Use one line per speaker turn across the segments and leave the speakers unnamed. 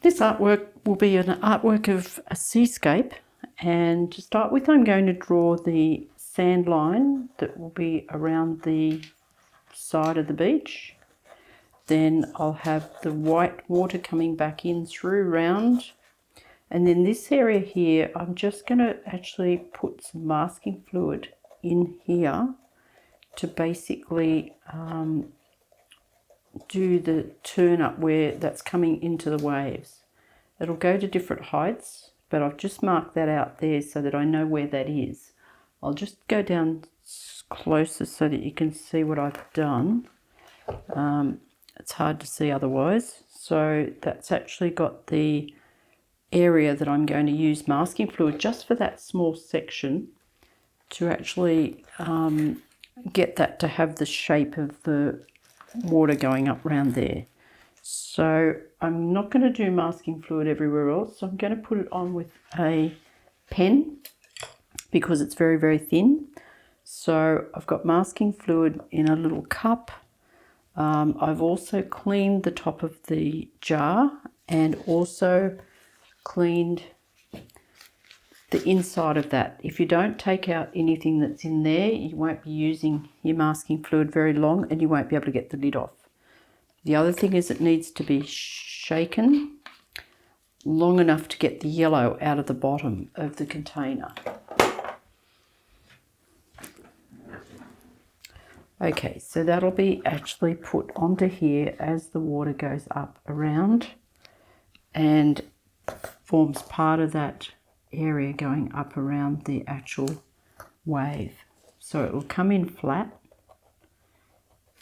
This artwork will be an artwork of a seascape, and to start with I'm going to draw the sand line that will be around the side of the beach. Then I'll have the white water coming back in through round, and then this area here I'm just going to actually put some masking fluid in here to basically do the turn up where that's coming into the waves. It'll go to different heights, but I've just marked that out there so that I know where that is. I'll just go down closer so that you can see what I've done. It's hard to see otherwise. So that's actually got the area that I'm going to use masking fluid just for that small section to actually get that to have the shape of the water going up round there. So I'm not going to do masking fluid everywhere else. So I'm going to put it on with a pen because it's very, very thin. So I've got masking fluid in a little cup. I've also cleaned the top of the jar and also cleaned the inside of that. If you don't take out anything that's in there, you won't be using your masking fluid very long and you won't be able to get the lid off. The other thing is it needs to be shaken long enough to get the yellow out of the bottom of the container. Okay, so that'll be actually put onto here as the water goes up around and forms part of that area going up around the actual wave. So it will come in flat,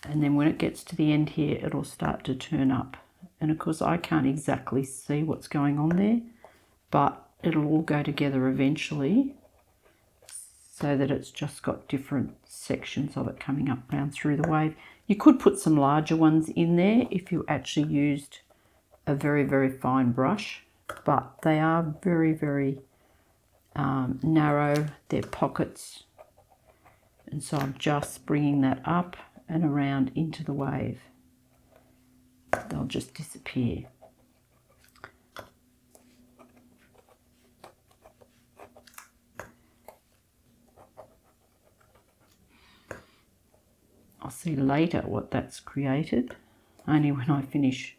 and then when it gets to the end here it'll start to turn up, and of course I can't exactly see what's going on there, but it'll all go together eventually so that it's just got different sections of it coming up down through the wave. You could put some larger ones in there if you actually used a very, very fine brush, but they are very, very narrow, they're pockets, and so I'm just bringing that up and around into the wave. They'll just disappear. I'll see later what that's created, only when I finish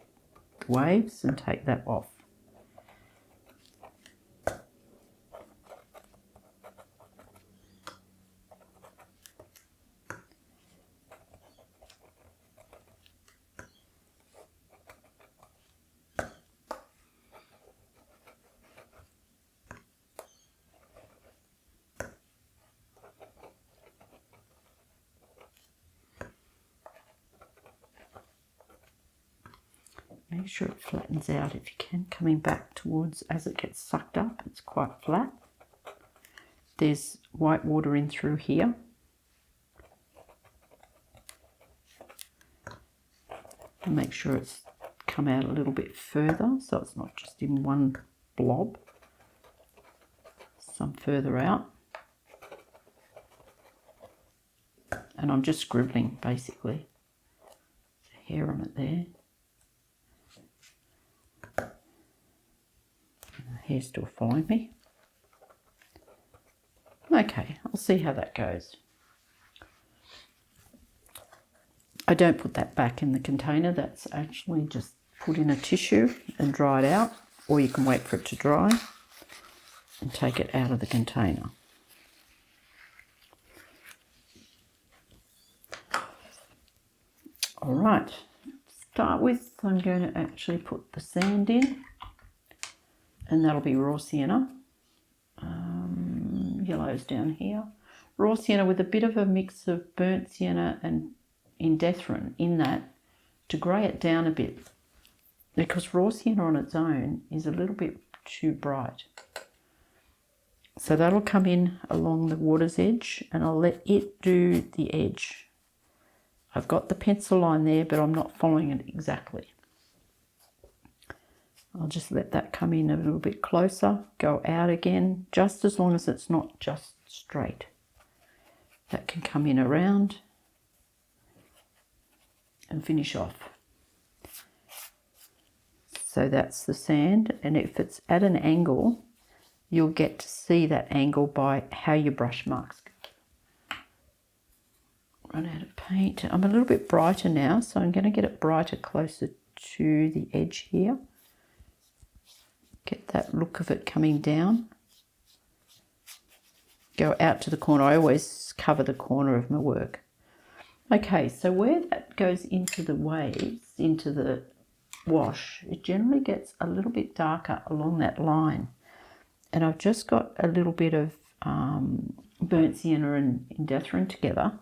the waves and take that off. Make sure it flattens out if you can, coming back towards as it gets sucked up. It's quite flat. There's white water in through here. And make sure it's come out a little bit further so it's not just in one blob. Some further out. And I'm just scribbling basically. There's a hair on it there. Hair's still following me. Okay, I'll see how that goes. I don't put that back in the container. That's actually just put in a tissue and dried out, or you can wait for it to dry and take it out of the container. All right, to start with, I'm going to actually put the sand in. And that'll be raw sienna. Yellow's down here. Raw sienna with a bit of a mix of burnt sienna and indethrin in that to grey it down a bit, because raw sienna on its own is a little bit too bright. So that'll come in along the water's edge and I'll let it do the edge. I've got the pencil line there, but I'm not following it exactly. I'll just let that come in a little bit closer, go out again, just as long as it's not just straight. That can come in around and finish off. So that's the sand, and if it's at an angle, you'll get to see that angle by how your brush marks. Run out of paint. I'm a little bit brighter now, so I'm going to get it brighter closer to the edge here. Get that look of it coming down. Go out to the corner. I always cover the corner of my work. Okay, so where that goes into the waves, into the wash, it generally gets a little bit darker along that line. And I've just got a little bit of burnt sienna and indanthrene together,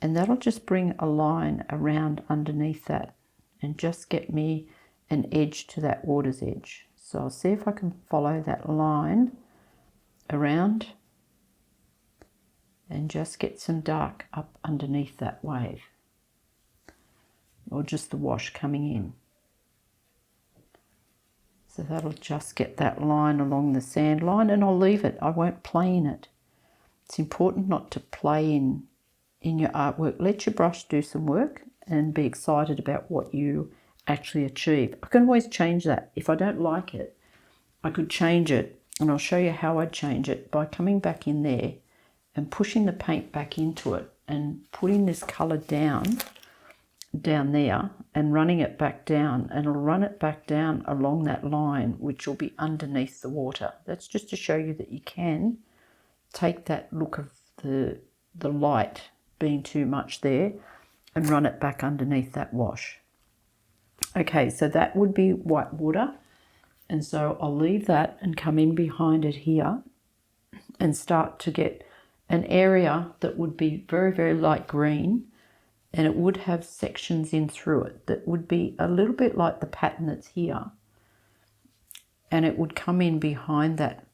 and that'll just bring a line around underneath that and just get me an edge to that water's edge. So I'll see if I can follow that line around and just get some dark up underneath that wave, or just the wash coming in. So that'll just get that line along the sand line, and I'll leave it. I won't play in it. It's important not to play in your artwork. Let your brush do some work and be excited about what you actually achieve. I can always change that. If I don't like it, I could change it, and I'll show you how I'd change it by coming back in there and pushing the paint back into it and putting this colour down there and running it back down, and it'll run it back down along that line, which will be underneath the water. That's just to show you that you can take that look of the light being too much there and run it back underneath that wash. Okay, so that would be white water, and so I'll leave that and come in behind it here and start to get an area that would be very, very light green, and it would have sections in through it that would be a little bit like the pattern that's here, and it would come in behind that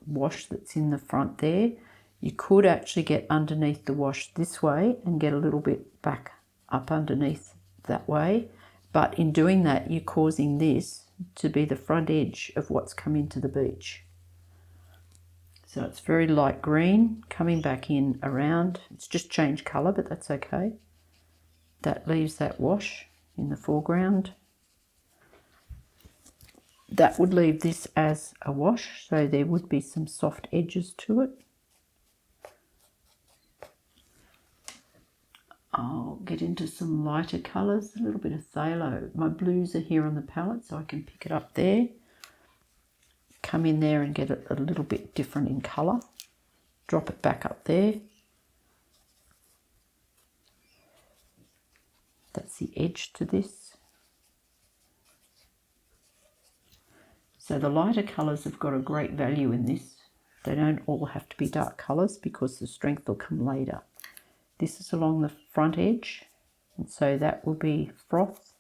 wash that's in the front there. You could actually get underneath the wash this way and get a little bit back up underneath that way, but in doing that you're causing this to be the front edge of what's come into the beach. So it's very light green coming back in around. It's just changed colour, but that's okay. That leaves that wash in the foreground. That would leave this as a wash, so there would be some soft edges to it. I'll get into some lighter colours, a little bit of phthalo. My blues are here on the palette, so I can pick it up there. Come in there and get it a little bit different in colour. Drop it back up there. That's the edge to this. So the lighter colours have got a great value in this. They don't all have to be dark colours because the strength will come later. This is along the front edge, and so that will be froth.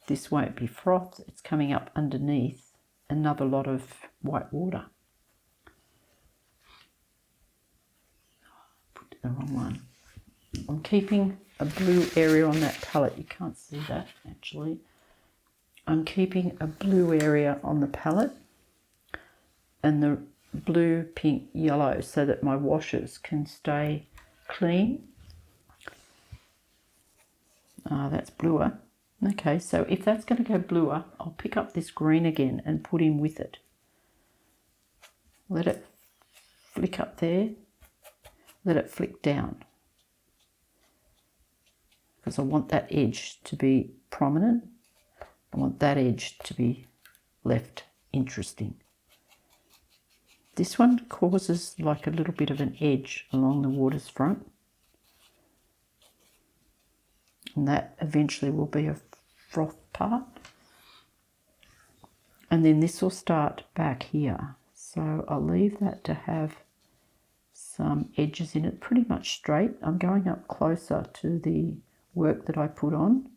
This won't be froth, it's coming up underneath another lot of white water. Put the wrong one. I'm keeping a blue area on that palette. You can't see that actually. I'm keeping a blue area on the palette and the blue, pink, yellow so that my washes can stay clean. That's bluer. Okay, so if that's going to go bluer, I'll pick up this green again and put in with it. Let it flick up there. Let it flick down. Because I want that edge to be prominent. I want that edge to be left interesting. This one causes like a little bit of an edge along the water's front. And that eventually will be a froth part. And then this will start back here. So I'll leave that to have some edges in it, pretty much straight. I'm going up closer to the work that I put on.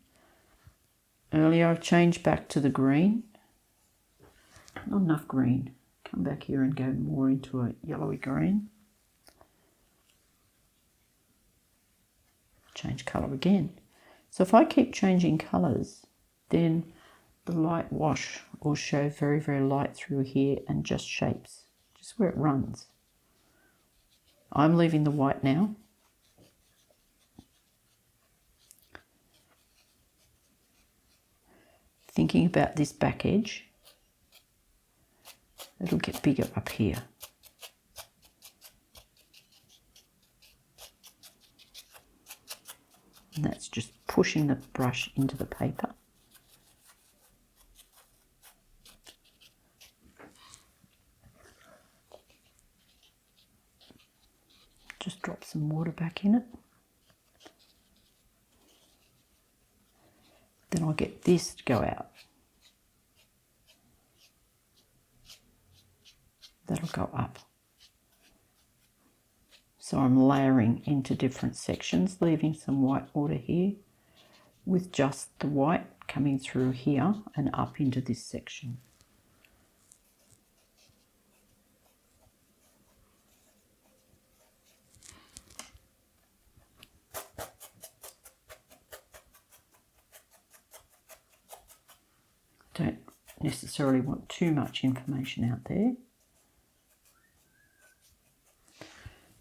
Earlier I've changed back to the green. Not enough green. Come back here and go more into a yellowy green. Change colour again. So if I keep changing colours, then the light wash will show very, very light through here and just shapes, just where it runs. I'm leaving the white now. thinking about this back edge, it'll get bigger up here. And that's just pushing the brush into the paper. Just drop some water back in it. Then I'll get this to go out. That'll go up. So I'm layering into different sections, leaving some white water here with just the white coming through here and up into this section. Don't necessarily want too much information out there.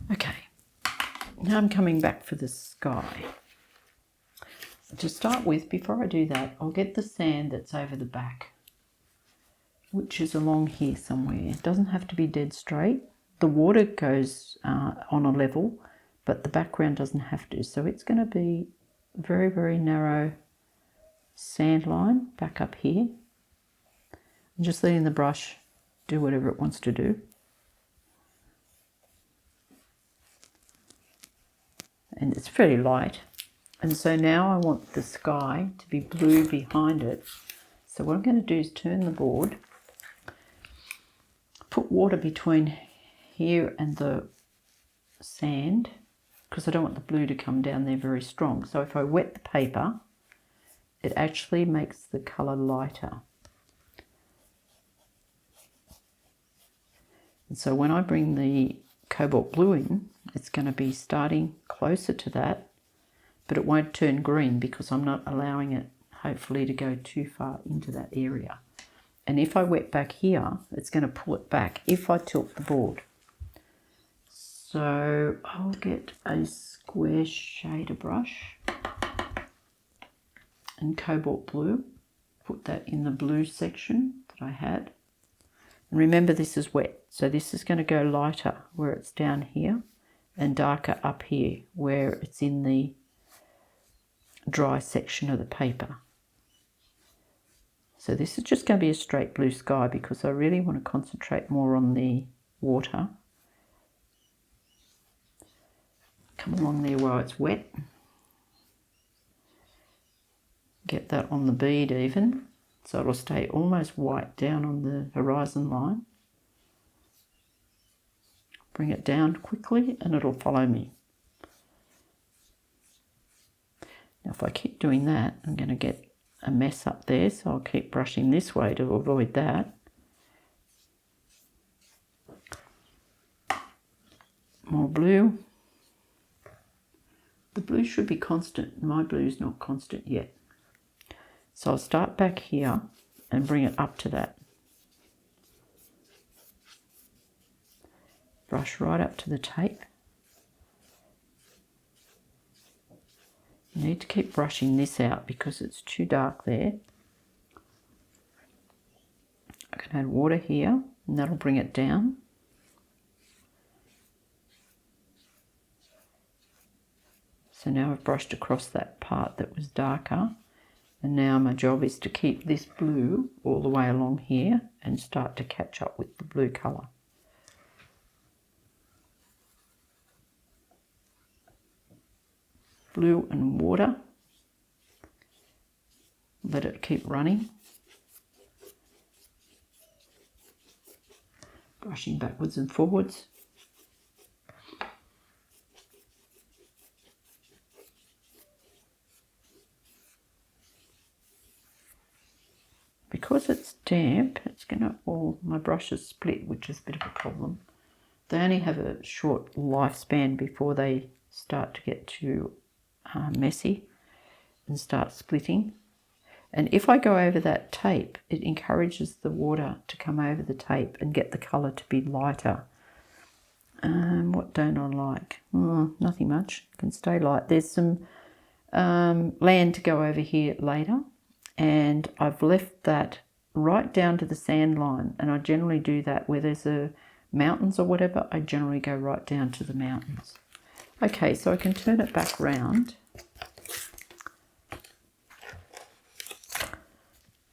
Okay, now I'm coming back for the sky. To start with, before I do that, I'll get the sand that's over the back, which is along here somewhere. It doesn't have to be dead straight. The water goes on a level, but the background doesn't have to. So it's going to be a very, very narrow sand line back up here. I'm just letting the brush do whatever it wants to do. And it's fairly light. And so now I want the sky to be blue behind it. So what I'm going to do is turn the board, put water between here and the sand, because I don't want the blue to come down there very strong. So if I wet the paper, it actually makes the colour lighter. And so when I bring the cobalt blue in, it's going to be starting closer to that, but it won't turn green because I'm not allowing it, hopefully, to go too far into that area. And if I wet back here, it's going to pull it back if I tilt the board. So I'll get a square shader brush and cobalt blue, put that in the blue section that I had. And remember, this is wet, so this is going to go lighter where it's down here and darker up here where it's in the dry section of the paper. So this is just going to be a straight blue sky because I really want to concentrate more on the water. Come along there while it's wet. Get that on the bead even, so it'll stay almost white down on the horizon line. Bring it down quickly and it'll follow me. Now if I keep doing that, I'm going to get a mess up there, so I'll keep brushing this way to avoid that. More blue. The blue should be constant. My blue is not constant yet. So I'll start back here and bring it up to that. Brush right up to the tape. You need to keep brushing this out because it's too dark there. I can add water here and that'll bring it down. So now I've brushed across that part that was darker, and now my job is to keep this blue all the way along here and start to catch up with the blue colour. Blue and water. Let it keep running. Brushing backwards and forwards. Because it's damp, it's gonna all my brushes split, which is a bit of a problem. They only have a short lifespan before they start to get too messy and start splitting. And if I go over that tape, it encourages the water to come over the tape and get the colour to be lighter. What don't I like? Nothing much. It can stay light. There's some land to go over here later, and I've left that right down to the sand line, and I generally do that where there's mountains or whatever. I generally go right down to the mountains. Okay, so I can turn it back round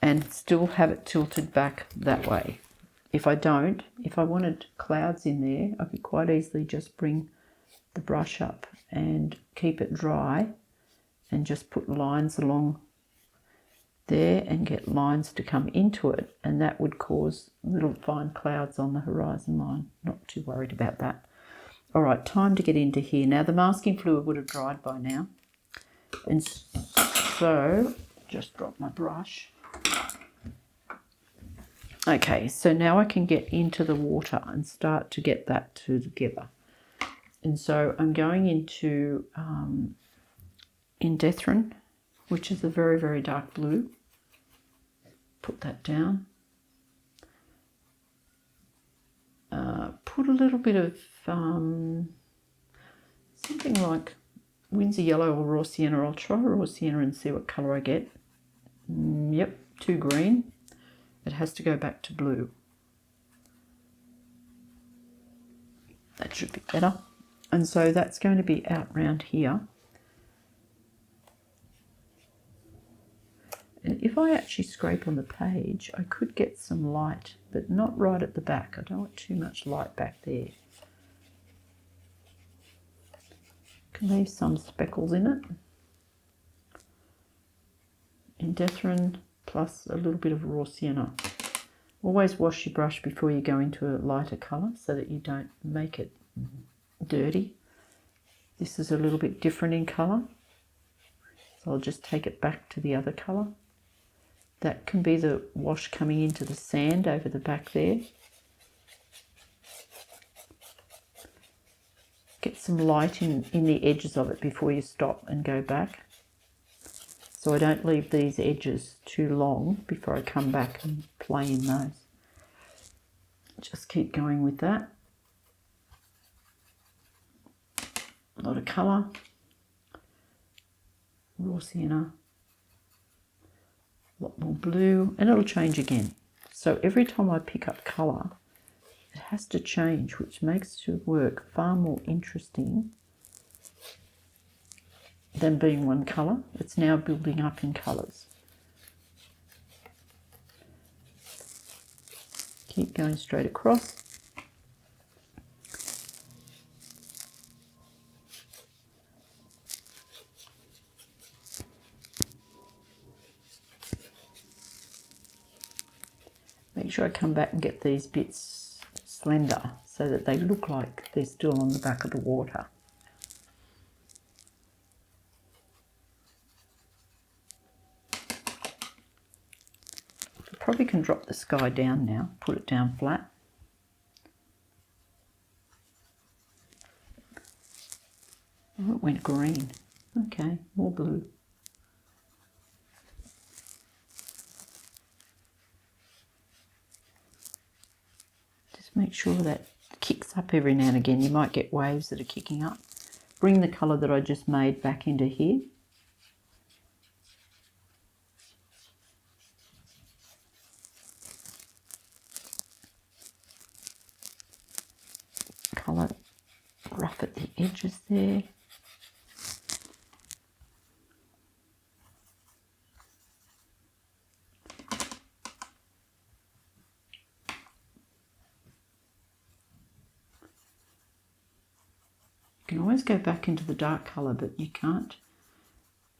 and still have it tilted back that way. If I wanted clouds in there, I could quite easily just bring the brush up and keep it dry and just put lines along there and get lines to come into it, and that would cause little fine clouds on the horizon line. Not too worried about that. All right, time to get into here. Now the masking fluid would have dried by now, and so just drop my brush. Okay, so now I can get into the water and start to get that together. And so I'm going into Indethrin, which is a very, very dark blue. Put that down. Put a little bit of something like Windsor Yellow or Raw Sienna. I'll try Raw Sienna and see what colour I get. Yep, too green. It has to go back to blue. That should be better. And so that's going to be out round here. And if I actually scrape on the page, I could get some light, but not right at the back. I don't want too much light back there. Can leave some speckles in it. Indethrin plus a little bit of raw sienna. Always wash your brush before you go into a lighter colour so that you don't make it dirty. This is a little bit different in colour, so I'll just take it back to the other colour. That can be the wash coming into the sand over the back there. Get some light in the edges of it before you stop and go back, so I don't leave these edges too long before I come back and play in those. Just keep going with that. A lot of colour. Raw sienna. A lot more blue, and it'll change again. So every time I pick up colour, it has to change, which makes the work far more interesting than being one colour. It's now building up in colours. Keep going straight across. Make sure I come back and get these bits slender so that they look like they're still on the back of the water. I probably can drop the sky down now, put it down flat. Oh, it went green. Okay, more blue. Make sure that kicks up every now and again. You might get waves that are kicking up. Bring the colour that I just made back into here. Colour rough at the edges there. You can always go back into the dark colour, but you can't.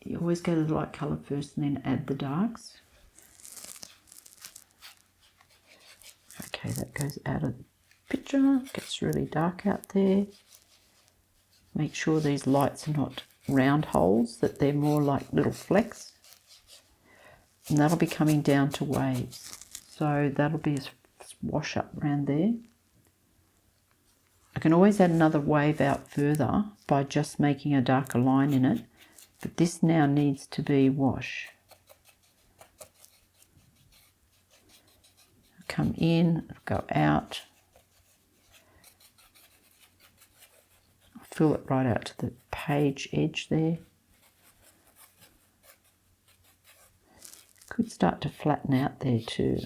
You always go to the light colour first and then add the darks. Okay, that goes out of the picture. It gets really dark out there. Make sure these lights are not round holes, that they're more like little flecks. And that'll be coming down to waves. So that'll be a wash up around there. I can always add another wave out further by just making a darker line in it, but this now needs to be wash. Come in, go out, fill it right out to the page edge there. Could start to flatten out there too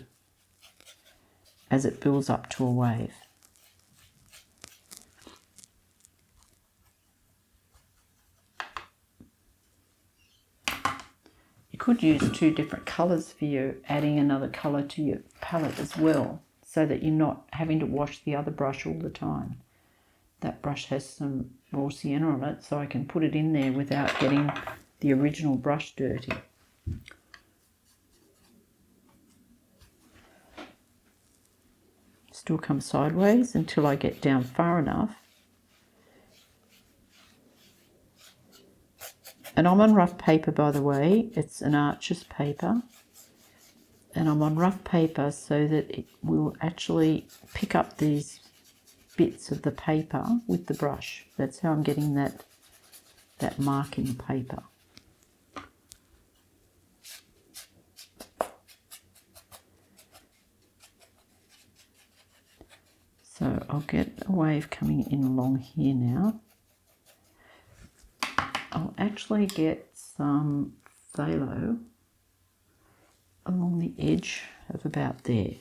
as it builds up to a wave. You could use 2 different colours for you, adding another colour to your palette as well, so that you're not having to wash the other brush all the time. That brush has some raw sienna on it, so I can put it in there without getting the original brush dirty. Still come sideways until I get down far enough. And I'm on rough paper, by the way. It's an Arches paper. And I'm on rough paper so that it will actually pick up these bits of the paper with the brush. That's how I'm getting that marking paper. So I'll get a wave coming in along here now. I'll actually get some phthalo along the edge of about there.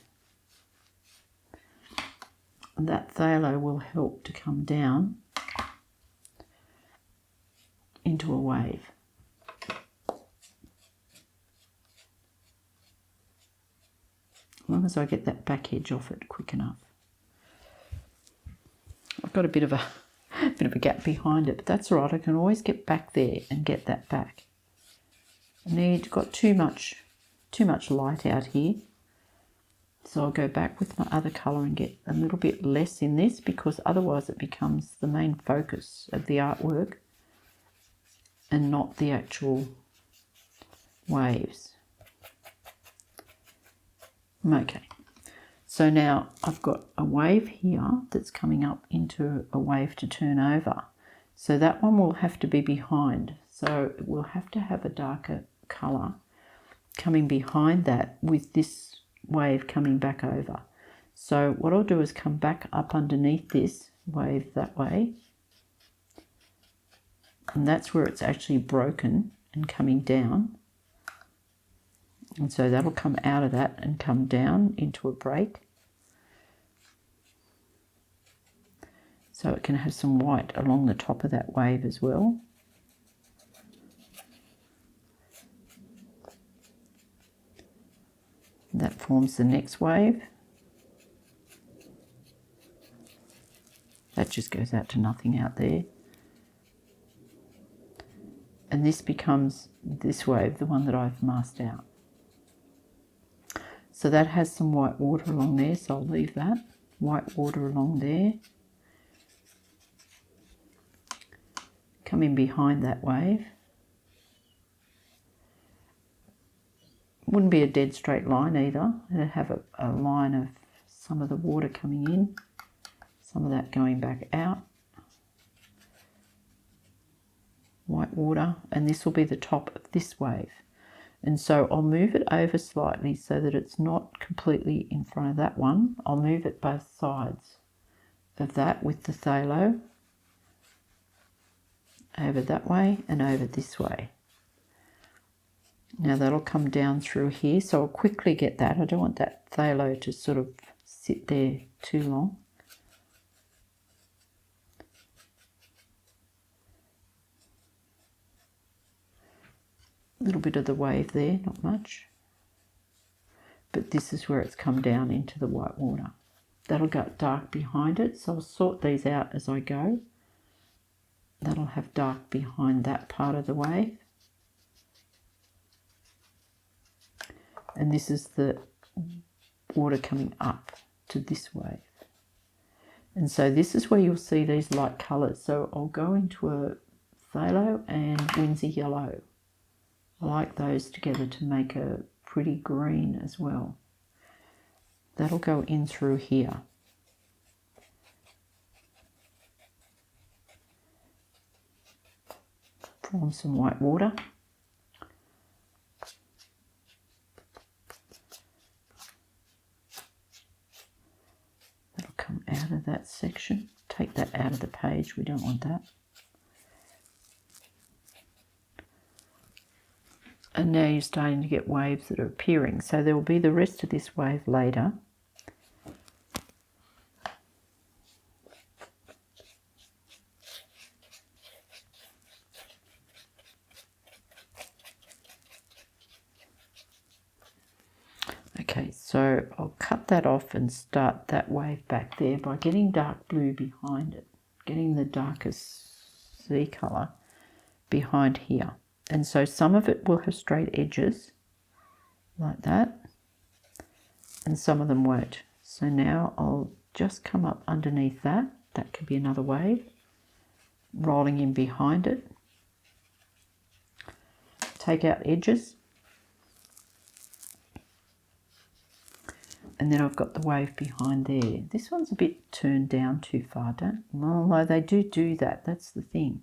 And that phthalo will help to come down into a wave. As long as I get that back edge off it quick enough. I've got a bit of a gap behind it, but that's all right. I can always get back there and get that back. Got too much light out here, so I'll go back with my other colour and get a little bit less in this, because otherwise it becomes the main focus of the artwork and not the actual waves. Okay. So now I've got a wave here that's coming up into a wave to turn over. So that one will have to be behind. So we'll have to have a darker colour coming behind that with this wave coming back over. So what I'll do is come back up underneath this wave that way. And that's where it's actually broken and coming down. And so that'll come out of that and come down into a break. So it can have some white along the top of that wave as well. That forms the next wave. That just goes out to nothing out there. And this becomes this wave, the one that I've masked out. So that has some white water along there, so I'll leave that. White water along there. Coming behind that wave. Wouldn't be a dead straight line either. It'd have a line of some of the water coming in, some of that going back out. White water, and this will be the top of this wave. And so I'll move it over slightly so that it's not completely in front of that one. I'll move it both sides of that with the phthalo. Over that way and over this way. Now that'll come down through here, so I'll quickly get that. I don't want that phthalo to sort of sit there too long. A little bit of the wave there, not much. But this is where it's come down into the white water. That'll go dark behind it, so I'll sort these out as I go. That'll have dark behind that part of the wave. And this is the water coming up to this wave. And so this is where you'll see these light colours. So I'll go into a phthalo and Winsor yellow. I like those together to make a pretty green as well. That'll go in through here. Form some white water. That'll come out of that section. Take that out of the page, we don't want that. And now you're starting to get waves that are appearing. So there will be the rest of this wave later. Okay, so I'll cut that off and start that wave back there by getting dark blue behind it, getting the darkest sea colour behind here. And so some of it will have straight edges like that, and some of them won't. So now I'll just come up underneath that. That could be another wave, rolling in behind it. Take out edges. And then I've got the wave behind there. This one's a bit turned down too far, although they do that. That's the thing.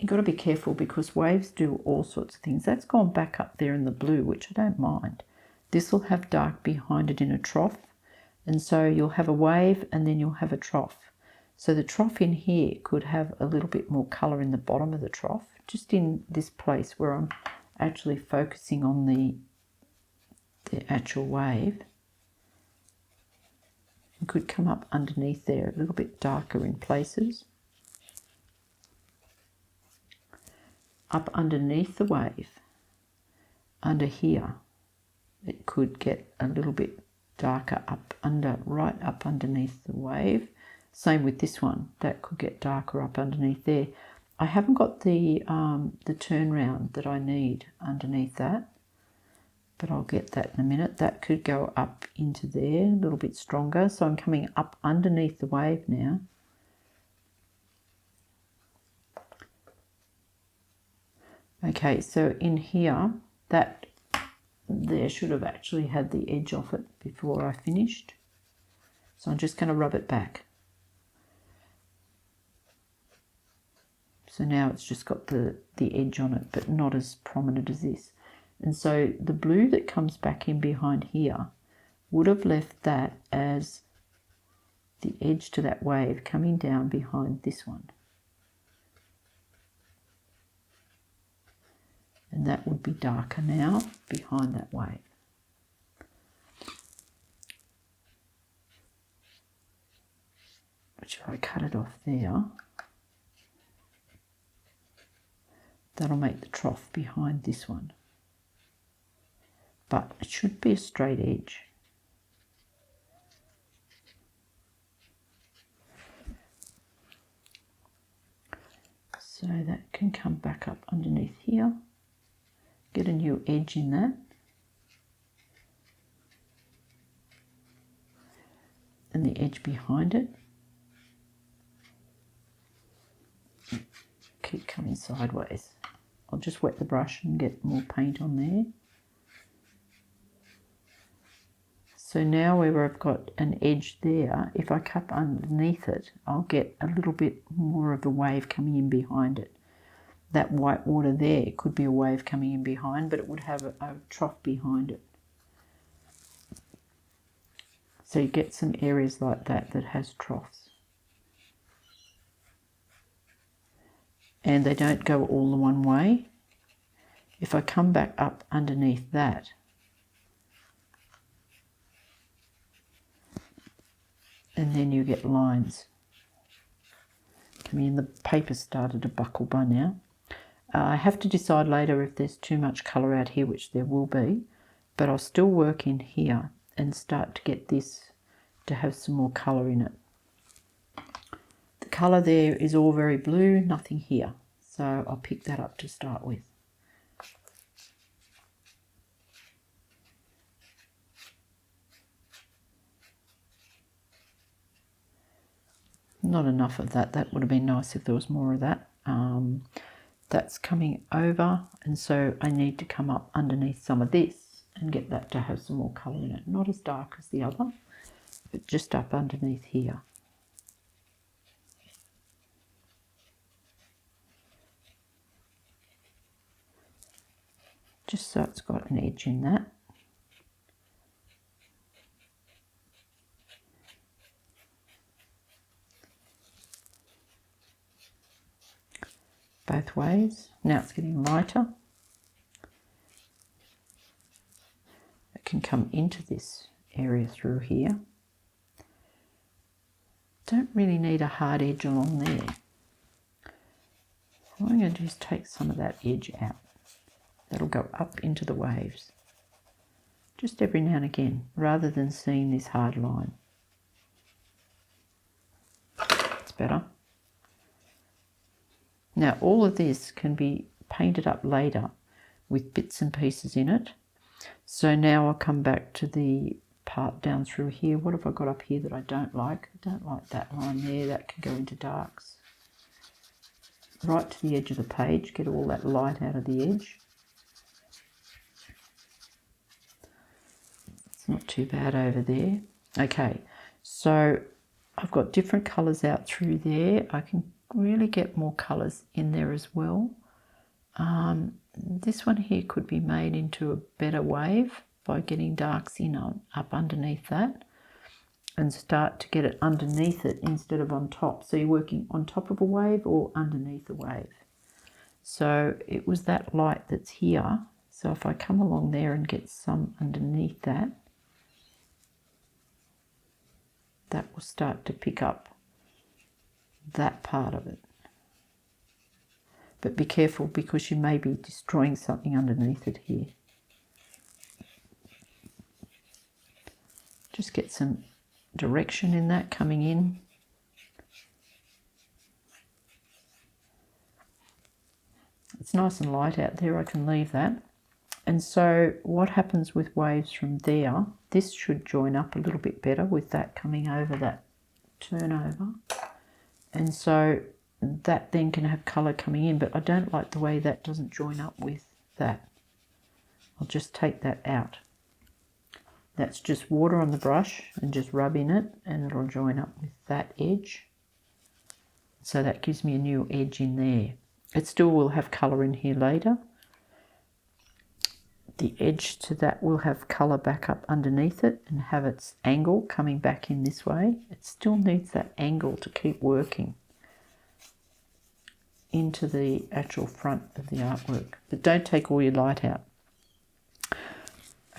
You've got to be careful because waves do all sorts of things. That's gone back up there in the blue, which I don't mind. This will have dark behind it in a trough. And so you'll have a wave and then you'll have a trough. So the trough in here could have a little bit more colour in the bottom of the trough, just in this place where I'm actually focusing on the actual wave. It could come up underneath there, a little bit darker in places. Up underneath the wave, under here, it could get a little bit darker right up underneath the wave. Same with this one, that could get darker up underneath there. I haven't got the turnaround that I need underneath that, but I'll get that in a minute. That could go up into there a little bit stronger. So I'm coming up underneath the wave now. Okay, so in here, that there should have actually had the edge off it before I finished. So I'm just going to rub it back. So now it's just got the edge on it, but not as prominent as this. And so the blue that comes back in behind here would have left that as the edge to that wave coming down behind this one. And that would be darker now behind that wave. Which if I cut it off there, that'll make the trough behind this one. But it should be a straight edge. So that can come back up underneath here. Get a new edge in that. And the edge behind it. Keep coming sideways. I'll just wet the brush and get more paint on there. So now where I've got an edge there, if I cut underneath it, I'll get a little bit more of a wave coming in behind it. That white water there could be a wave coming in behind, but it would have a trough behind it. So you get some areas like that that has troughs. And they don't go all the one way. If I come back up underneath that, and then you get lines coming in. The paper started to buckle by now. I have to decide later if there's too much colour out here, which there will be, but I'll still work in here and start to get this to have some more colour in it. The colour there is all very blue, nothing here, so I'll pick that up to start with. Not enough of that. That would have been nice if there was more of that. That's coming over, and so I need to come up underneath some of this and get that to have some more colour in it. Not as dark as the other, but just up underneath here. Just so it's got an edge in that. Both ways. Now it's getting lighter. come into this area through here. Don't really need a hard edge along there. So what I'm going to do is take some of that edge out. That'll go up into the waves. Just every now and again, rather than seeing this hard line. It's better. Now all of this can be painted up later with bits and pieces in it. So now I'll come back to the part down through here. What have I got up here that I don't like? I don't like that line there. That can go into darks. Right to the edge of the page, get all that light out of the edge. It's not too bad over there. Okay, so I've got different colours out through there. I can really get more colours in there as well. This one here could be made into a better wave by getting darks in up underneath that and start to get it underneath it instead of on top. So you're working on top of a wave or underneath a wave. So it was that light that's here. So if I come along there and get some underneath that, that will start to pick up that part of it. But be careful because you may be destroying something underneath it here. Just get some direction in that coming in. It's nice and light out there, I can leave that. And so what happens with waves from there, this should join up a little bit better with that coming over that turnover. And so that then can have colour coming in, but I don't like the way that doesn't join up with that. I'll just take that out. That's just water on the brush and just rub in it and it'll join up with that edge. So that gives me a new edge in there. It still will have colour in here later. The edge to that will have colour back up underneath it and have its angle coming back in this way. It still needs that angle to keep working into the actual front of the artwork. But don't take all your light out.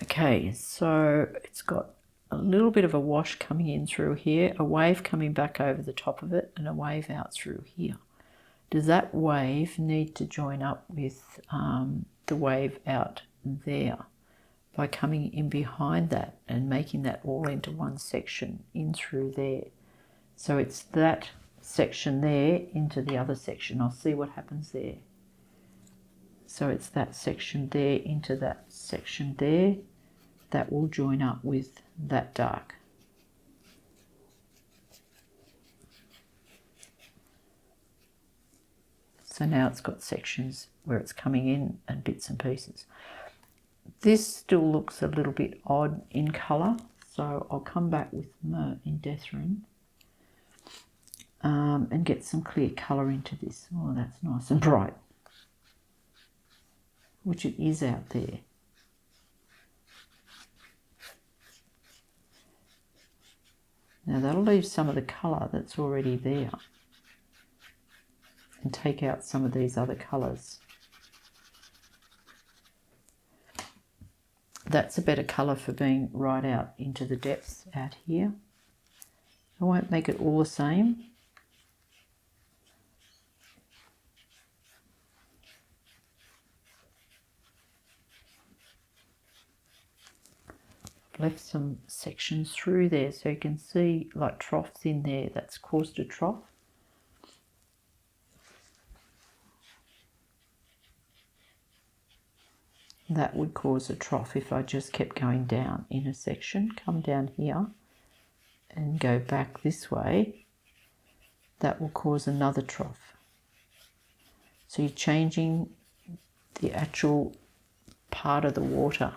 Okay, so it's got a little bit of a wash coming in through here, a wave coming back over the top of it, and a wave out through here. Does that wave need to join up with the wave out there by coming in behind that and making that all into one section in through there? So it's that section there into the other section. I'll see what happens there. So it's that section there into that section there. That will join up with that dark. So now it's got sections where it's coming in and bits and pieces. This still looks a little bit odd in colour, so I'll come back with my Indethrin and get some clear colour into this. Oh, that's nice and bright, which it is out there. Now that'll leave some of the colour that's already there and take out some of these other colours. That's a better colour for being right out into the depths out here. I won't make it all the same. Left some sections through there so you can see like troughs in there. That's caused a trough. That would cause a trough if I just kept going down in a section. Come down here and go back this way. That will cause another trough. So you're changing the actual part of the water.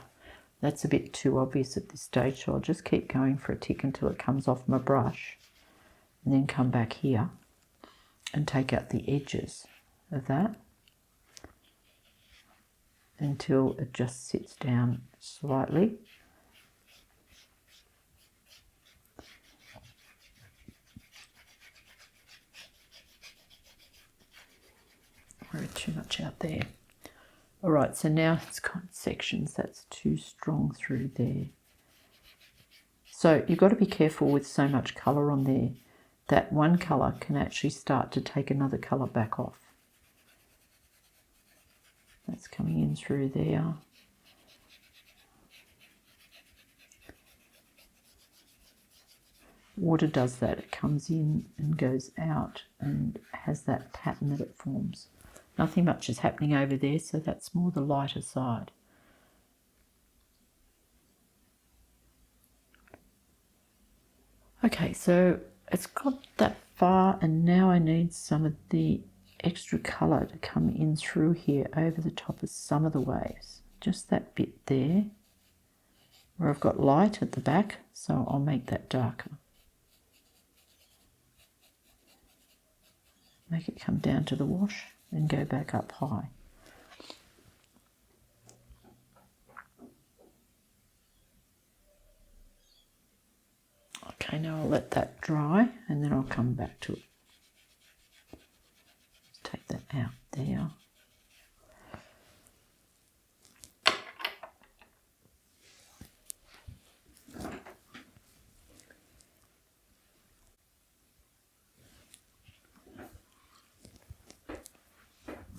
That's a bit too obvious at this stage, so I'll just keep going for a tick until it comes off my brush and then come back here and take out the edges of that until it just sits down slightly. Very too much out there. All right, so now it's got sections that's too strong through there. So you've got to be careful with so much colour on there. That one colour can actually start to take another colour back off. That's coming in through there. Water does that. It comes in and goes out and has that pattern that it forms. Nothing much is happening over there, so that's more the lighter side. Okay, so it's got that far, and now I need some of the extra colour to come in through here over the top of some of the waves. Just that bit there, where I've got light at the back, so I'll make that darker. Make it come down to the wash and go back up high. Okay, now I'll let that dry and then I'll come back to it. Take that out there.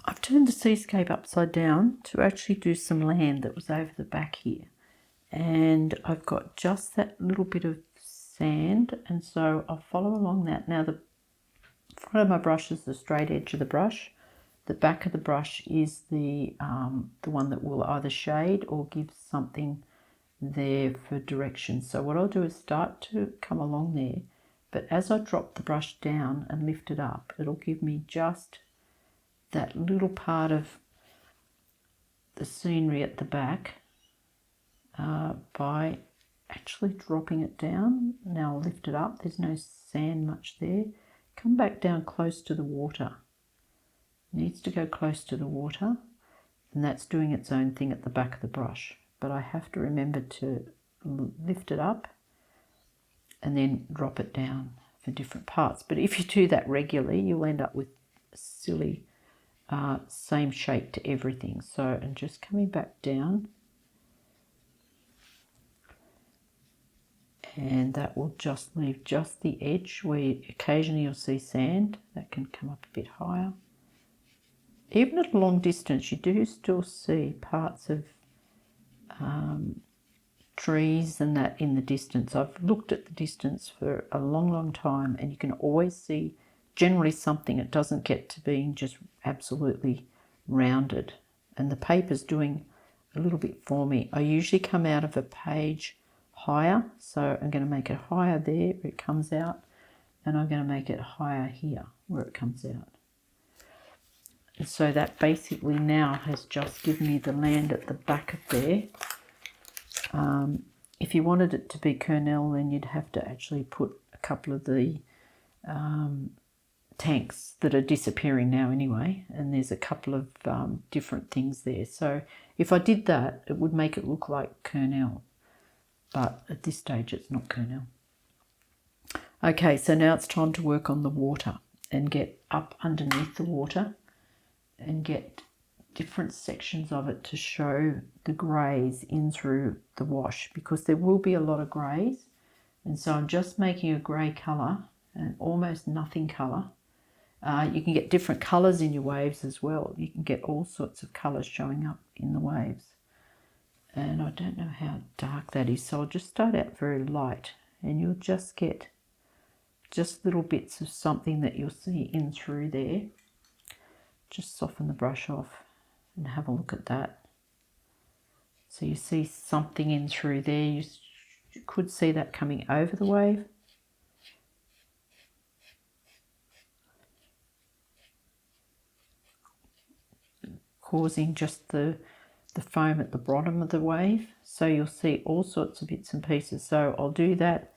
I've turned the seascape upside down to actually do some land that was over the back here. And I've got just that little bit of sand, and so I'll follow along that. Now the front of my brush is the straight edge of the brush. The back of the brush is the one that will either shade or give something there for direction. So what I'll do is start to come along there, but as I drop the brush down and lift it up, it'll give me just that little part of the scenery at the back by actually dropping it down. Now I'll lift it up. There's no sand much there. Come back down close to the water. It needs to go close to the water, and that's doing its own thing at the back of the brush. But I have to remember to lift it up and then drop it down for different parts. But if you do that regularly, you'll end up with a silly same shape to everything. So, and just coming back down, and that will just leave just the edge where occasionally you'll see sand. That can come up a bit higher. Even at a long distance, you do still see parts of trees and that in the distance. I've looked at the distance for a long time, and you can always see generally something. It doesn't get to being just absolutely rounded. And the paper's doing a little bit for me. I usually come out of a page higher, so I'm going to make it higher there where it comes out, and I'm going to make it higher here where it comes out. And so that basically now has just given me the land at the back of there. If you wanted it to be Cronulla, then you'd have to actually put a couple of the tanks that are disappearing now anyway, and there's a couple of different things there. So if I did that, it would make it look like Cronulla, but at this stage it's not Cronulla. Okay, so now it's time to work on the water and get up underneath the water and get different sections of it to show the greys in through the wash, because there will be a lot of greys. And so I'm just making a grey colour and almost nothing colour. You can get different colours in your waves as well. You can get all sorts of colours showing up in the waves. And I don't know how dark that is, so I'll just start out very light, and you'll just get just little bits of something that you'll see in through there. Just soften the brush off and have a look at that. So you see something in through there. You could see that coming over the wave. Causing just the foam at the bottom of the wave. So you'll see all sorts of bits and pieces. So I'll do that,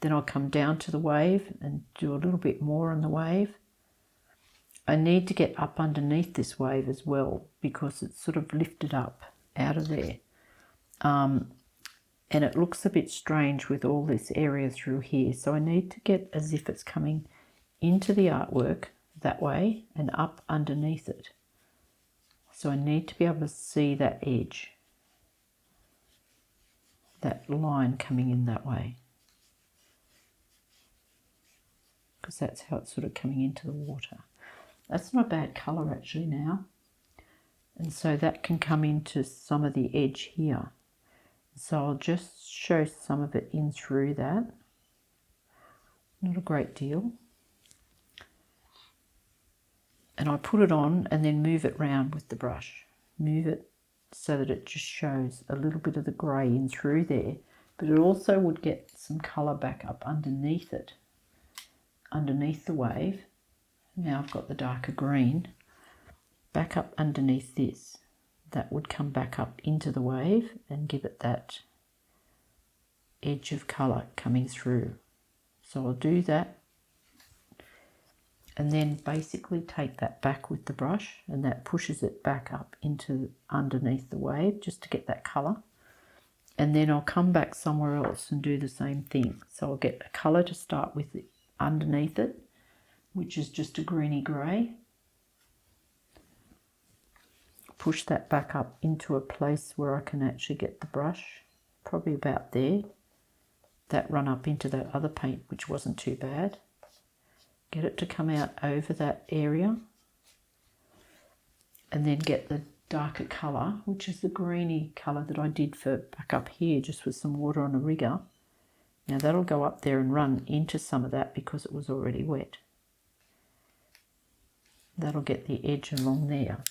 then I'll come down to the wave and do a little bit more on the wave. I need to get up underneath this wave as well, because it's sort of lifted up out of there. And it looks a bit strange with all this area through here. So I need to get as if it's coming into the artwork that way and up underneath it. So I need to be able to see that edge, that line coming in that way. because that's how it's sort of coming into the water. That's not a bad colour actually now. And so that can come into some of the edge here. So I'll just show some of it in through that. Not a great deal. And I put it on and then move it round with the brush. Move it so that it just shows a little bit of the grey in through there. But it also would get some colour back up underneath it, underneath the wave. Now I've got the darker green. Back up underneath this. That would come back up into the wave and give it that edge of colour coming through. So I'll do that. And then basically take that back with the brush, and that pushes it back up into underneath the wave just to get that colour. And then I'll come back somewhere else and do the same thing. So I'll get a colour to start with underneath it, which is just a greeny grey. Push that back up into a place where I can actually get the brush, probably about there. That run up into that other paint, which wasn't too bad. Get it to come out over that area, and then get the darker colour, which is the greeny colour that I did for back up here, just with some water on a rigger. Now that'll go up there and run into some of that because it was already wet. That'll get the edge along there.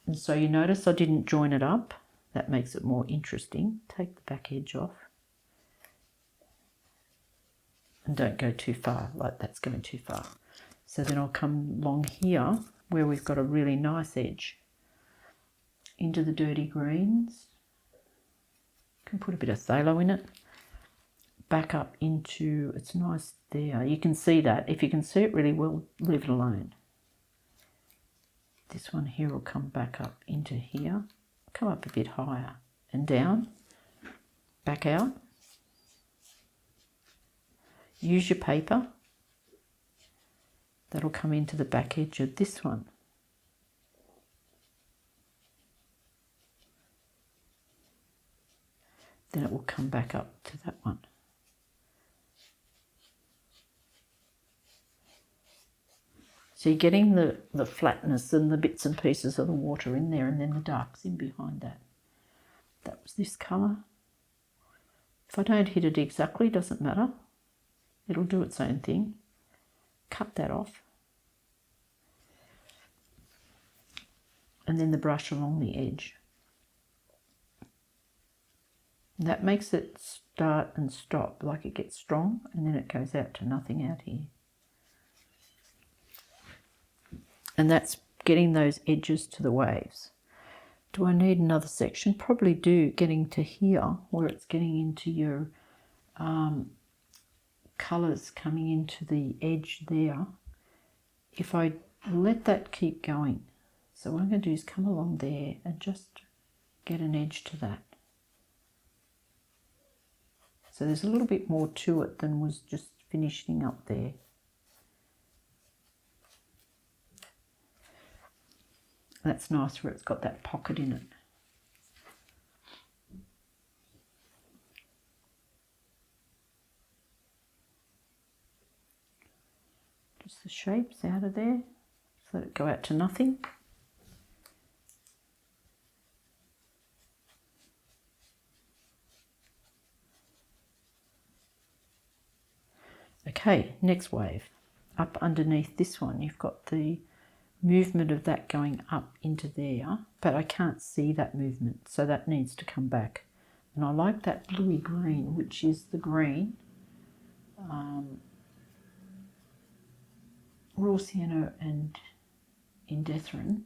And so you notice I didn't join it up. That makes it more interesting. Take the back edge off. And don't go too far, like that's going too far. So then I'll come along here where we've got a really nice edge into the dirty greens. Can put a bit of phthalo in it. Back up into, it's nice there. You can see that. If you can see it really well, leave it alone. This one here will come back up into here. Come up a bit higher and down. Back out. Use your paper. That'll come into the back edge of this one. Then it will come back up to that one. So you're getting the flatness and the bits and pieces of the water in there, and then the darks in behind that. That was this colour. If I don't hit it exactly, doesn't matter. It'll do its own thing. Cut that off. And then the brush along the edge. And that makes it start and stop, like it gets strong, and then it goes out to nothing out here. And that's getting those edges to the waves. Do I need another section? Probably do, getting to here, where it's getting into your colours coming into the edge there. If I let that keep going, so what I'm going to do is come along there and just get an edge to that. So there's a little bit more to it than was just finishing up there. That's nice where it's got that pocket in it. Just the shapes out of there. Just let it go out to nothing. Okay, next wave. Up underneath this one, you've got the movement of that going up into there, but I can't see that movement, so that needs to come back. And I like that bluey green, which is the green, raw sienna and indethrin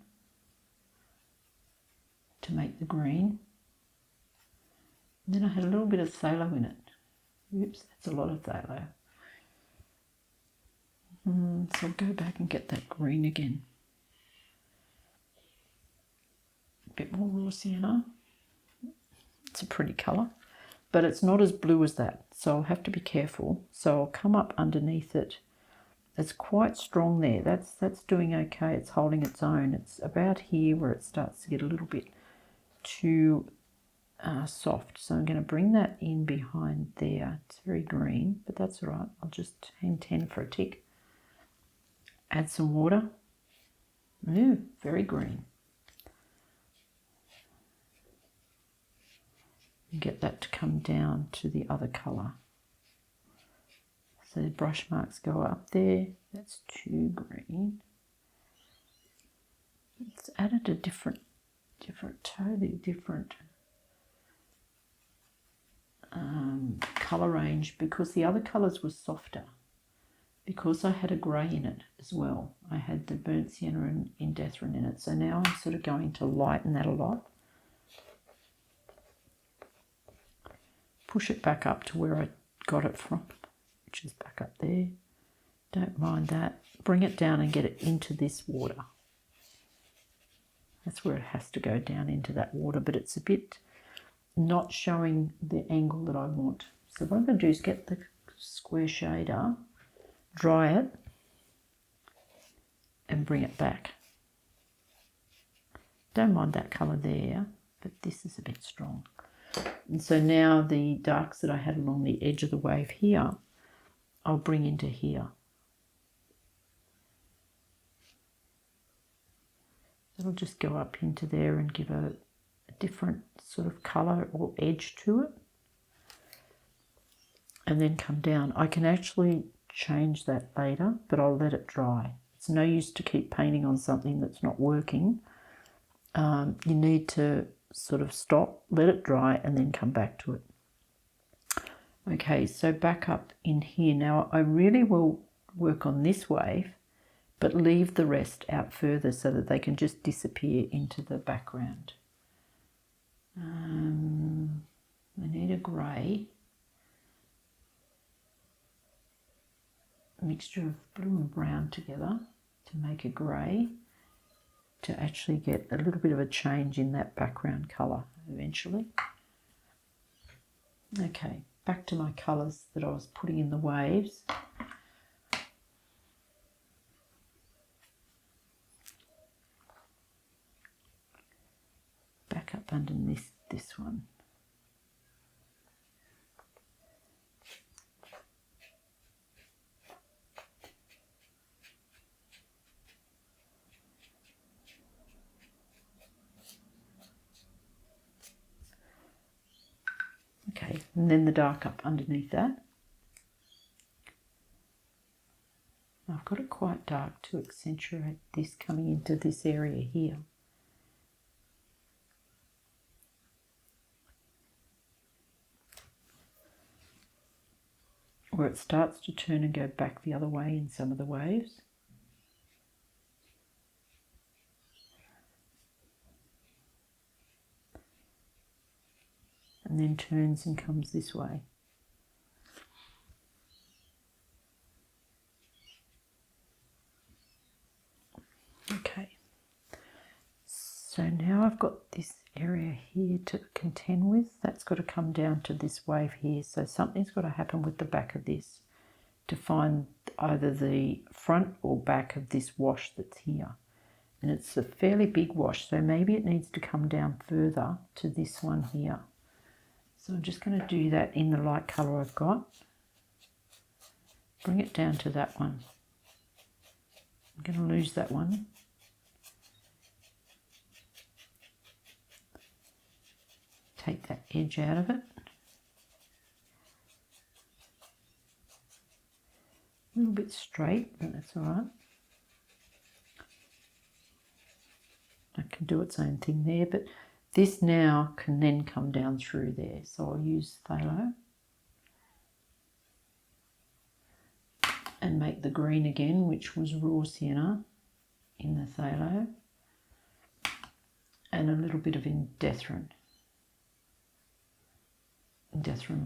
to make the green. And then I had a little bit of phthalo in it. Oops, that's a lot of phthalo. So I'll go back and get that green again. A bit more raw sienna. It's a pretty colour, but it's not as blue as that, so I'll have to be careful. So I'll come up underneath it. It's quite strong there. That's doing okay. It's holding its own. It's about here where it starts to get a little bit too soft. So I'm going to bring that in behind there. It's very green, but that's all right. I'll just hang 10 for a tick. Add some water. Ooh, very green. And get that to come down to the other colour. So the brush marks go up there. That's too green. It's added a totally different colour range because the other colours were softer. Because I had a grey in it as well. I had the burnt sienna and indethrin in it. So now I'm sort of going to lighten that a lot. Push it back up to where I got it from, which is back up there. Don't mind that. Bring it down and get it into this water. That's where it has to go, down into that water, but it's a bit not showing the angle that I want. So what I'm going to do is get the square shader, dry it, and bring it back. Don't mind that colour there, but this is a bit strong. And so now the darks that I had along the edge of the wave here, I'll bring into here. It'll just go up into there and give a different sort of colour or edge to it. And then come down. I can actually change that later, but I'll let it dry. It's no use to keep painting on something that's not working. You need to sort of stop, let it dry, and then come back to it. Okay, so back up in here. Now I really will work on this wave, but leave the rest out further so that they can just disappear into the background. I need a grey. A mixture of blue and brown together to make a grey, to actually get a little bit of a change in that background colour eventually. Okay, back to my colours that I was putting in the waves. Back up underneath this one. Okay, and then the dark up underneath that. I've got it quite dark to accentuate this coming into this area here. Where it starts to turn and go back the other way in some of the waves. And then turns and comes this way. Okay, so now I've got this area here to contend with. That's got to come down to this wave here. So something's got to happen with the back of this to find either the front or back of this wash that's here. And it's a fairly big wash, so maybe it needs to come down further to this one here. So I'm just going to do that in the light colour I've got. Bring it down to that one. I'm going to lose that one. Take that edge out of it. A little bit straight, but that's all right. It can do its own thing there, but this now can then come down through there. So I'll use phthalo and make the green again, which was raw sienna in the phthalo, and a little bit of indethrin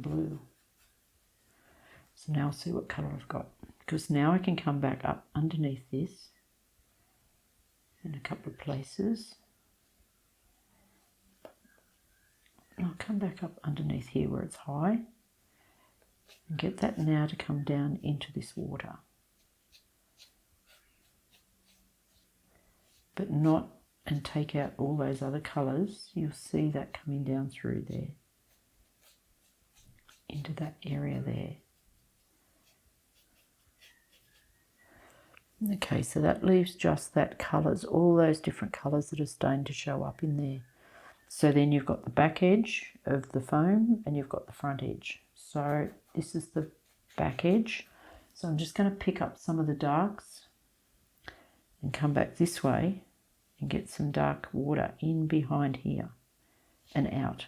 blue. So now I'll see what colour I've got, because now I can come back up underneath this in a couple of places. I'll come back up underneath here where it's high and get that now to come down into this water, but not and take out all those other colours, you'll see that coming down through there into that area there. Okay, so that leaves just that colours, all those different colours that are starting to show up in there. So then you've got the back edge of the foam and you've got the front edge. So this is the back edge. So I'm just going to pick up some of the darks and come back this way and get some dark water in behind here and out.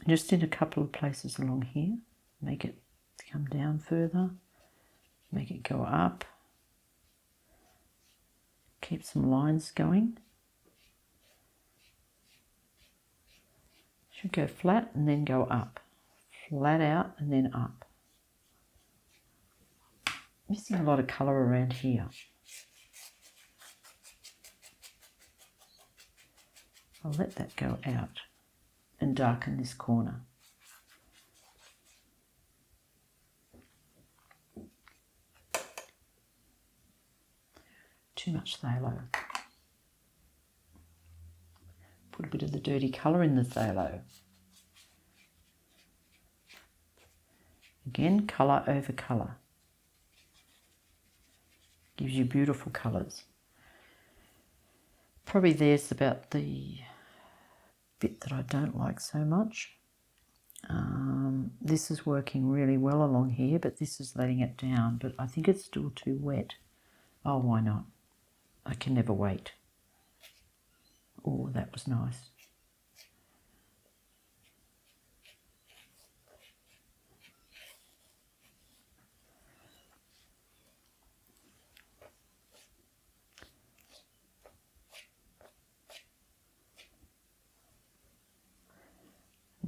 Just in a couple of places along here, make it come down further, make it go up, keep some lines going. Should go flat and then go up, flat out and then up. Missing a lot of colour around here. I'll let that go out and darken this corner. Too much phthalo. Put a bit of the dirty colour in the phthalo. Again, colour over colour. Gives you beautiful colours. Probably there's about the bit that I don't like so much. This is working really well along here, but this is letting it down. But I think it's still too wet. Oh, why not? I can never wait. Oh, that was nice.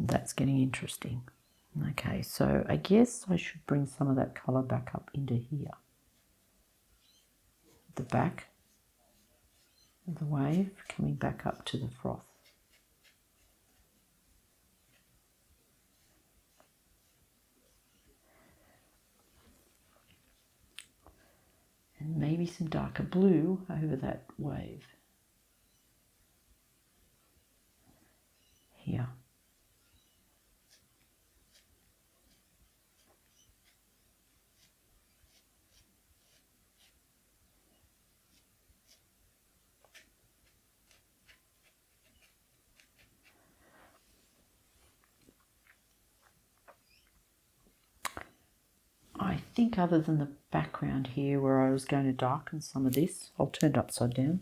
That's getting interesting. Okay, so I guess I should bring some of that colour back up into here. The back of the wave coming back up to the froth. And maybe some darker blue over that wave. Here. I think other than the background here where I was going to darken some of this, I'll turn it upside down.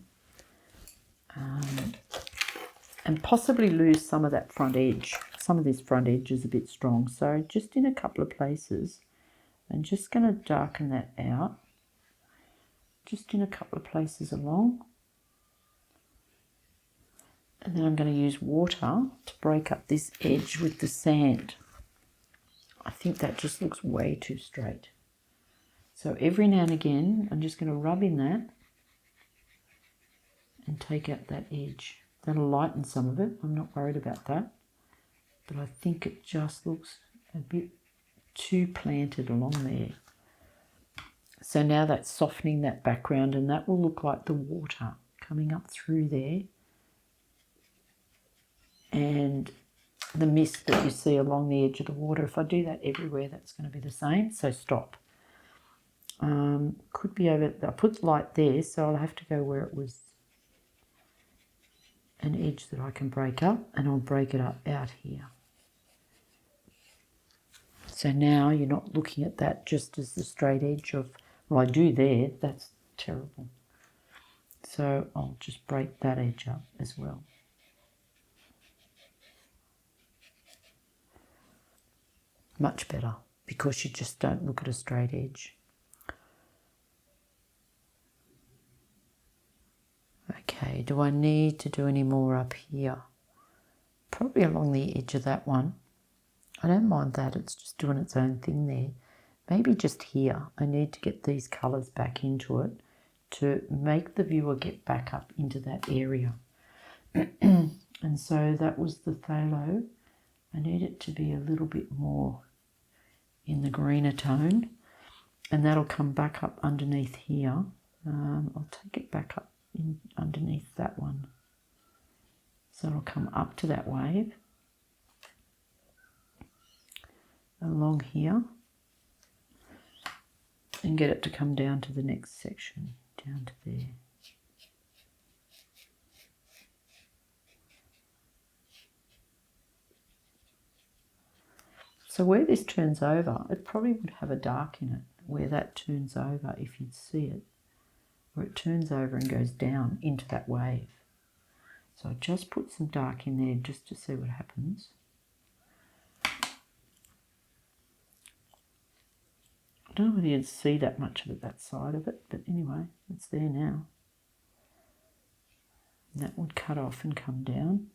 And possibly lose some of that front edge. Some of this front edge is a bit strong. So just in a couple of places, I'm just going to darken that out. Just in a couple of places along. And then I'm going to use water to break up this edge with the sand. I think that just looks way too straight. So every now and again, I'm just going to rub in that and take out that edge. That'll lighten some of it. I'm not worried about that. But I think it just looks a bit too planted along there. So now that's softening that background, and that will look like the water coming up through there. And the mist that you see along the edge of the water. If I do that everywhere, that's going to be the same. So stop. Could be over. I put light there, so I'll have to go where it was an edge that I can break up, and I'll break it up out here. So now you're not looking at that just as the straight edge of, well, I do there. That's terrible. So I'll just break that edge up as well. Much better, because you just don't look at a straight edge. Okay, do I need to do any more up here? Probably along the edge of that one. I don't mind that, it's just doing its own thing there. Maybe just here, I need to get these colours back into it to make the viewer get back up into that area. And so that was the phthalo. I need it to be a little bit more in the greener tone, and that'll come back up underneath here. I'll take it back up in underneath that one. So it'll come up to that wave, along here, and get it to come down to the next section, down to there. So where this turns over, it probably would have a dark in it, where that turns over, if you'd see it, where it turns over and goes down into that wave. So I just put some dark in there just to see what happens. I don't know whether you'd see that much of it, that side of it, but anyway, it's there now. And that would cut off and come down.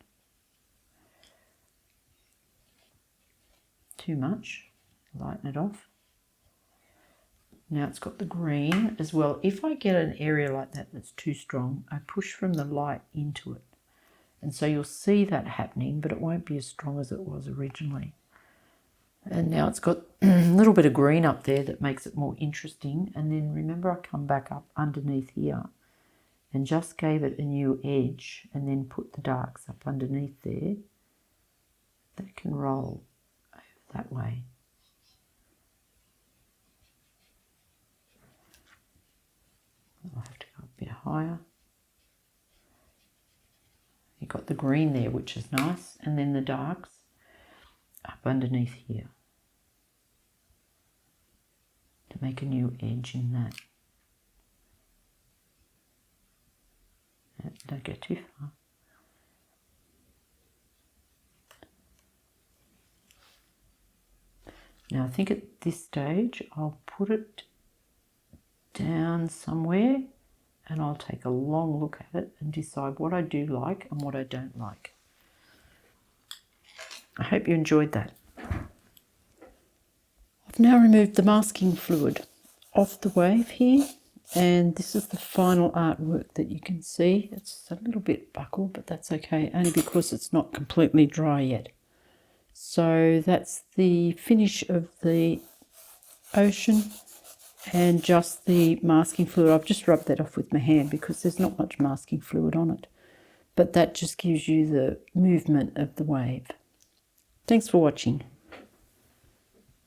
Too much, lighten it off. Now it's got the green as well. If I get an area like that that's too strong, I push from the light into it. And so you'll see that happening, but it won't be as strong as it was originally. And now it's got a little bit of green up there that makes it more interesting. And then remember, I come back up underneath here and just gave it a new edge, and then put the darks up underneath there. That can roll over that way. I'll have to go a bit higher. You've got the green there, which is nice, and then the darks up underneath here to make a new edge in that. Don't go too far. Now I think at this stage I'll put it down somewhere, and I'll take a long look at it and decide what I do like and what I don't like. I hope you enjoyed that. I've now removed the masking fluid off the wave here, and this is the final artwork that you can see. It's a little bit buckled, but that's okay, only because it's not completely dry yet. So that's the finish of the ocean and just the masking fluid. I've just rubbed that off with my hand because there's not much masking fluid on it, but that just gives you the movement of the wave. Thanks for watching.